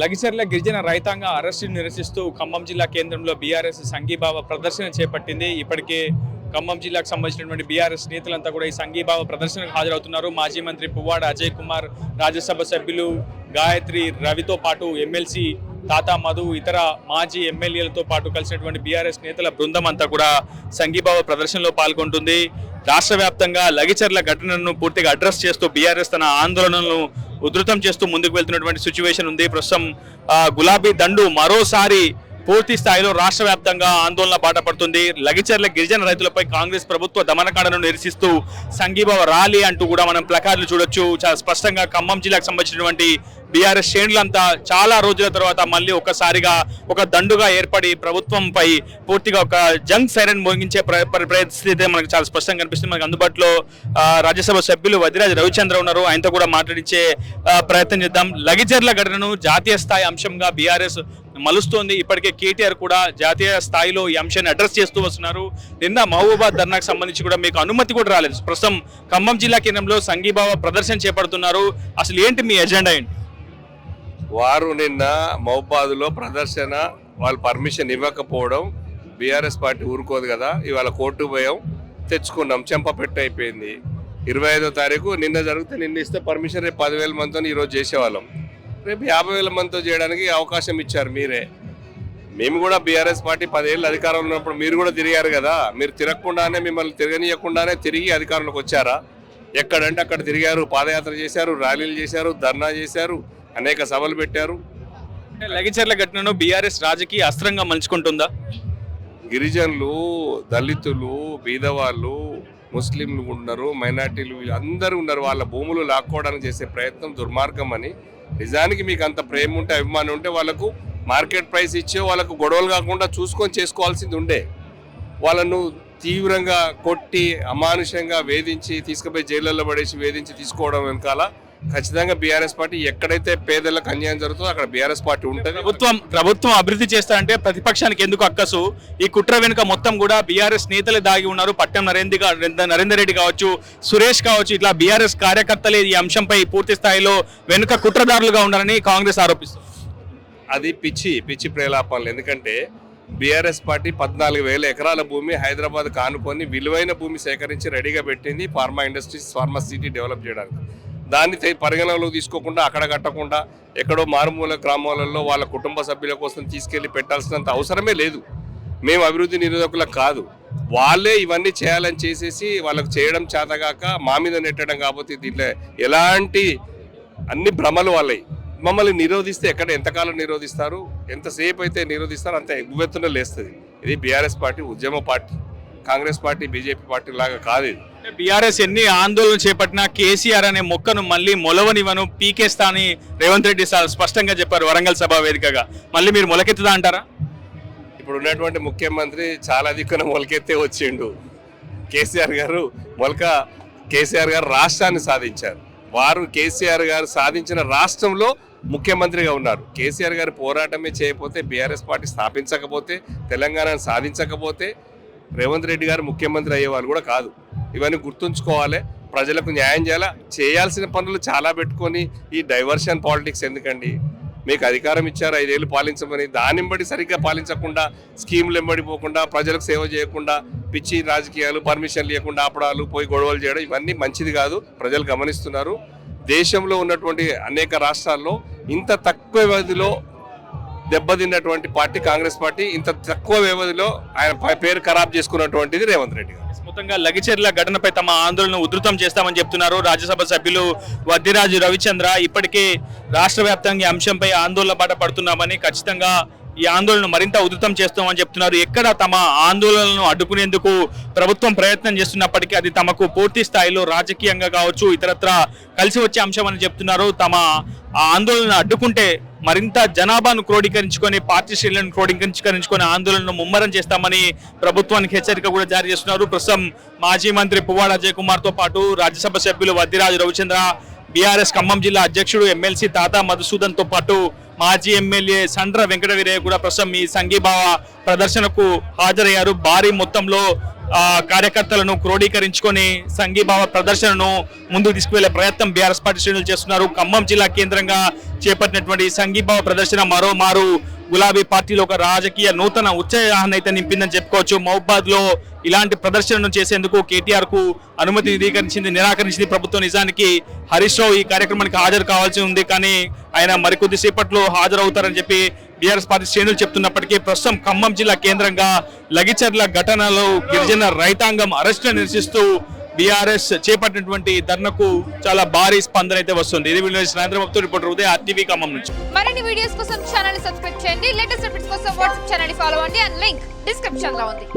లగిచర్ల గిరిజన రైతాంగ అరెస్టును నిరసిస్తూ ఖమ్మం జిల్లా కేంద్రంలో బీఆర్ఎస్ సంఘీభావ ప్రదర్శన చేపట్టింది. ఇప్పటికే ఖమ్మం జిల్లాకు సంబంధించినటువంటి బీఆర్ఎస్ నేతలంతా కూడా ఈ సంఘీభావ ప్రదర్శనకు హాజరవుతున్నారు. మాజీ మంత్రి పువ్వాడ అజయ్ కుమార్, రాజ్యసభ సభ్యులు గాయత్రి రవితో పాటు ఎమ్మెల్సీ తాతా మధు, ఇతర మాజీ ఎమ్మెల్యేలతో పాటు కలిసినటువంటి బీఆర్ఎస్ నేతల బృందం అంతా కూడా సంఘీభావ ప్రదర్శనలో పాల్గొంటుంది. రాష్ట్ర వ్యాప్తంగా లగిచర్ల ఘటనను పూర్తిగా అడ్రస్ చేస్తూ బీఆర్ఎస్ తన ఆందోళనలను ఉధృతం చేస్తూ ముందుకు వెళ్తున్నటువంటి సిచ్యువేషన్ ఉంది. ప్రస్తుతం గులాబీ దండు మరోసారి పూర్తి స్థాయిలో రాష్ట్ర వ్యాప్తంగా ఆందోళన బాట పడుతుంది. లగిచర్ల గిరిజన రైతులపై కాంగ్రెస్ ప్రభుత్వ దమనకాండను నిరసిస్తూ సంఘీభావ ర్యాలీ అంటూ కూడా మనం ప్లకార్డులు చూడొచ్చు. చాలా స్పష్టంగా ఖమ్మం జిల్లాకు సంబంధించినటువంటి బీఆర్ఎస్ శ్రేణులంతా చాలా రోజుల తర్వాత మళ్ళీ ఒక్కసారిగా ఒక దండుగా ఏర్పడి ప్రభుత్వంపై పూర్తిగా ఒక జంగ్ సైరన్ మోగించే పరిస్థితి మనకు చాలా స్పష్టంగా కనిపిస్తుంది. మనకు అందుబాటులో రాజ్యసభ సభ్యులు వద్దిరాజు రవిచంద్ర ఉన్నారు. ఆయనతో కూడా మాట్లాడించే ప్రయత్నం చేద్దాం. లగిచర్ల ఘటనను జాతీయ స్థాయి అంశంగా బీఆర్ఎస్ మలుస్తోంది. ఇప్పటికే కేటీఆర్ కూడా జాతీయ స్థాయిలో ఈ అంశాన్ని అడ్రస్ చేస్తూ వస్తున్నారు. నిన్న మహబూబాబాద్ ధర్నాకు సంబంధించి కూడా మీకు అనుమతి కూడా రాలేదు. ప్రస్తుతం ఖమ్మం జిల్లా కేంద్రంలో సంఘీభావ ప్రదర్శన చేపడుతున్నారు. అసలు ఏంటి మీ ఎజెండా ఏంటి? వారు నిన్న మహబూబాబాద్లో ప్రదర్శన వాళ్ళు పర్మిషన్ ఇవ్వకపోవడం బీఆర్ఎస్ పార్టీ ఊరుకోదు కదా. ఇవాళ కోర్టు పోయాం, తెచ్చుకున్నాం, చెంపపెట్టు అయిపోయింది. 25వ తారీఖు నిన్న జరిగితే నిన్న ఇస్తే పర్మిషన్ రేపు 10,000 మందితో ఈరోజు చేసేవాళ్ళం. రేపు 50,000 మందితో చేయడానికి అవకాశం ఇచ్చారు మీరే. మేము కూడా బీఆర్ఎస్ పార్టీ 10 ఏళ్ళు అధికారంలో ఉన్నప్పుడు మీరు కూడా తిరిగారు కదా. మీరు తిరగకుండానే, మిమ్మల్ని తిరగనీయకుండానే తిరిగి అధికారంలోకి వచ్చారా? ఎక్కడంటే అక్కడ తిరిగారు, పాదయాత్ర చేశారు, ర్యాలీలు చేశారు, ధర్నా చేశారు, అనేక సభలు పెట్టారు. లగిచర్ల ఘటనను బీఆర్ఎస్ రాజకీయ అస్త్రంగా మలుచుకుంటుందా? గిరిజనులు, దళితులు, బీదవాళ్ళు, ముస్లింలు ఉన్నారు, మైనార్టీలు అందరూ ఉన్నారు. వాళ్ళ భూములు లాక్కోవడానికి చేసే ప్రయత్నం దుర్మార్గం అని. నిజానికి మీకు అంత ప్రేమ ఉంటే, అభిమానం ఉంటే వాళ్ళకు మార్కెట్ ప్రైస్ ఇచ్చే వాళ్ళకు గొడవలు కాకుండా చూసుకొని చేసుకోవాల్సింది ఉండే. వాళ్ళను తీవ్రంగా కొట్టి అమానుషంగా వేధించి తీసుకుపోయి జైళ్ళల్లో పడేసి వేధించి తీసుకోవడం వెనకాల ఖచ్చితంగా బీఆర్ఎస్ పార్టీ ఎక్కడైతే పేదలకు అన్యాయం జరుగుతుందో అక్కడ బీఆర్ఎస్ పార్టీ ఉంటుంది. ప్రభుత్వం అభివృద్ధి చేస్తా అంటే ప్రతిపక్షానికి ఎందుకు అక్కసు? ఈ కుట్ర వెనుక మొత్తం కూడా బీఆర్ఎస్ నేతలే దాగి ఉన్నారు. పట్టం నరేందర్ రెడ్డి కావచ్చు, సురేష్ కావచ్చు, ఇట్లా బీఆర్ఎస్ కార్యకర్తలే ఈ అంశంపై పూర్తి స్థాయిలో వెనుక కుట్రదారులుగా ఉన్నారని కాంగ్రెస్ ఆరోపిస్తుంది. అది పిచ్చి ప్రేలాపనలు. ఎందుకంటే బీఆర్ఎస్ పార్టీ 14,000 ఎకరాల భూమి హైదరాబాద్ కానుకొని విలువైన భూమి సేకరించి రెడీగా పెట్టింది pharma industries, pharma city develop చేయడానికి. దాన్ని పరిగణనలోకి తీసుకోకుండా అక్కడ కట్టకుండా ఎక్కడో మారుమూల గ్రామాలలో వాళ్ళ కుటుంబ సభ్యుల కోసం తీసుకెళ్లి పెట్టాల్సినంత అవసరమే లేదు. మేము అభివృద్ధి నిరోధకులకు కాదు, వాళ్ళే ఇవన్నీ చేయాలని చేసేసి వాళ్ళకు చేయడం చేతగాక మా మీద నెట్టడం. కాబట్టి దీంట్లో ఎలాంటి అన్ని భ్రమలు వాళ్ళవి. మమ్మల్ని నిరోధిస్తే ఎంతకాలం నిరోధిస్తారు, ఎంతసేపు అయితే నిరోధిస్తారు అంత ఎగువెత్తున లేస్తుంది. ఇది బీఆర్ఎస్ పార్టీ ఉద్యమ party, Congress party BJP party లాగా కాదు. ఇది బీఆర్ఎస్ ఎన్ని ఆందోళన చేపట్టినా కేసీఆర్ అనే మొక్కను మళ్ళీ మొలవనివను పీకేస్తా అని రేవంత్ రెడ్డి స్పష్టంగా చెప్పారు వరంగల్ సభ వేదికగా. మళ్ళీ మీరు మొలకెత్తుదా అంటారా? ఇప్పుడు ఉన్నటువంటి ముఖ్యమంత్రి చాలా దిక్కున మొలకెత్తే వచ్చిండు. కేసీఆర్ గారు రాష్ట్రాన్ని సాధించారు. వారు కేసీఆర్ గారు సాధించిన రాష్ట్రంలో ముఖ్యమంత్రిగా ఉన్నారు. కేసీఆర్ గారు పోరాటమే చేయకపోతే, బీఆర్ఎస్ పార్టీ స్థాపించకపోతే, తెలంగాణను సాధించకపోతే రేవంత్ రెడ్డి గారు ముఖ్యమంత్రి అయ్యేవాళ్ళు కూడా కాదు. ఇవన్నీ గుర్తుంచుకోవాలి. ప్రజలకు న్యాయం చేయాల్సిన పనులు చాలా పెట్టుకొని ఈ డైవర్షన్ పాలిటిక్స్ ఎందుకండి? మీకు అధికారం ఇచ్చారు 5 ఏళ్ళు పాలించమని, దాన్ని బట్టి సరిగ్గా పాలించకుండా, స్కీములు ఎంబడిపోకుండా, ప్రజలకు సేవ చేయకుండా, పిచ్చి రాజకీయాలు, పర్మిషన్ లేకుండా ఆపడాలు, పోయి గొడవలు చేయడం ఇవన్నీ మంచిది కాదు. ప్రజలు గమనిస్తున్నారు. దేశంలో ఉన్నటువంటి అనేక రాష్ట్రాల్లో ఇంత తక్కువ వ్యవధిలో దెబ్బతిన్నటువంటి పార్టీ కాంగ్రెస్ పార్టీ. ఇంత తక్కువ వ్యవధిలో ఆయన పేరు ఖరాబ్ చేసుకున్నటువంటిది రేవంత్ రెడ్డి గారు. మొత్తంగా లగిచర్ల ఘటనపై తమ ఆందోళన ఉధృతం చేస్తామని చెప్తున్నారు రాజ్యసభ సభ్యులు వద్దిరాజు రవిచంద్ర. ఇప్పటికే రాష్ట్ర వ్యాప్తంగా ఈ అంశంపై ఆందోళన బాట పడుతున్నామని, ఖచ్చితంగా ఈ ఆందోళన మరింత ఉధృతం చేస్తామని చెప్తున్నారు. ఎక్కడ తమ ఆందోళనలను అడ్డుకునేందుకు ప్రభుత్వం ప్రయత్నం చేస్తున్నప్పటికీ అది తమకు పూర్తి స్థాయిలో రాజకీయంగా కావచ్చు, ఇతరత్ర కలిసి వచ్చే అంశం అని చెప్తున్నారు. తమ ఆందోళన అడ్డుకుంటే మరింత జనాభాను క్రోడీకరించుకొని, పార్టీ శ్రేణులను క్రోడీకరించుకొని ఆందోళనను ముమ్మరం చేస్తామని ప్రభుత్వానికి హెచ్చరిక కూడా జారీ చేస్తున్నారు. ప్రస్తుతం మాజీ మంత్రి పువ్వాడ అజయ్ కుమార్తో పాటు రాజ్యసభ సభ్యులు వద్దిరాజు రవిచంద్ర, బీఆర్ఎస్ ఖమ్మం జిల్లా అధ్యక్షుడు ఎమ్మెల్సీ తాతా మధుసూదన్తో పాటు మాజీ ఎమ్మెల్యే సండ్ర వెంకటవీరయ్య కూడా ప్రస్తుతం ఈ సంఘీభావ ప్రదర్శనకు హాజరయ్యారు. భారీ మొత్తంలో కార్యకర్తలను క్రోడీకరించుకొని సంఘీభావ ప్రదర్శనను ముందుకు తీసుకువెళ్లే ప్రయత్నం బీఆర్ఎస్ పార్టీ శ్రేణులు చేస్తున్నారు. ఖమ్మం జిల్లా కేంద్రంగా చేపట్టినటువంటి సంఘీభావ ప్రదర్శన మరోమారు గులాబీ పార్టీలో ఒక రాజకీయ నూతన ఉత్సాహాన్ని అయితే నింపిందని చెప్పుకోవచ్చు. మహబూబాద్ లో ఇలాంటి ప్రదర్శనను చేసేందుకు కేటీఆర్ కు అనుమతి నిరాకరించింది ప్రభుత్వం. నిజానికి హరీష్ రావు ఈ కార్యక్రమానికి హాజరు కావాల్సి ఉంది, కానీ ఆయన మరికొద్ది సేపట్లో హాజరవుతారని చెప్పి బీఆర్ఎస్ పార్టీ శ్రేణులు చెప్తున్నప్పటికీ ప్రస్తుతం ఖమ్మం జిల్లా కేంద్రంగా లగిచర్ల ఘటనలో గిరిజన రైతాంగం అరెస్టులను నిరసిస్తూ బీఆర్ఎస్ చేపట్టినటువంటి ధర్నకు చాలా భారీ స్పందన అయితే వస్తుంది. ఇది నరేంద్రబాబుతో రిపోర్టర్ ఉదయ్ RTV ఖమ్మం నుంచి. మరిన్ని వీడియోస్ కోసం ఛానల్ సబ్స్క్రైబ్ చేయండి. లేటెస్ట్ అప్డేట్స్ కోసం వాట్సాప్ ఛానల్ ఫాలో అవ్వండి. అండ్ లింక్ డిస్క్రిప్షన్ లో ఉంది.